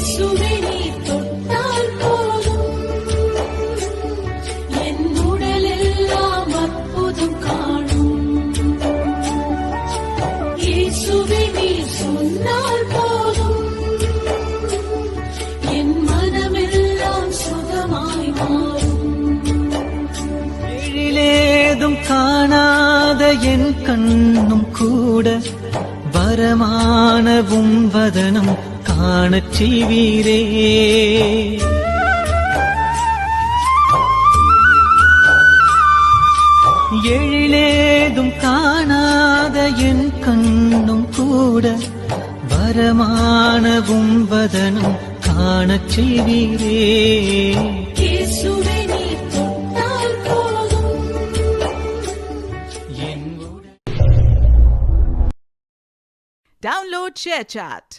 இயேசுவே நீ தொட்டால் போதும் என் உடலெல்லாம் அற்புதம் காணும். இயேசுவே நீ சொன்னால் போதும் என் மனமெல்லாம் சுகமாய் மாறும். எழிலேதும் காணாத என் கண்ணும் கூட வரமானவும் வதனம் காணச் செய்வீரே. எழிலேதும் காணாத என் கண்ணும் கூட வரமானவும் வதனம் காணச் செய்வீரே. இயேசுவே நீ தொட்டால் போதும். Download ShareChat.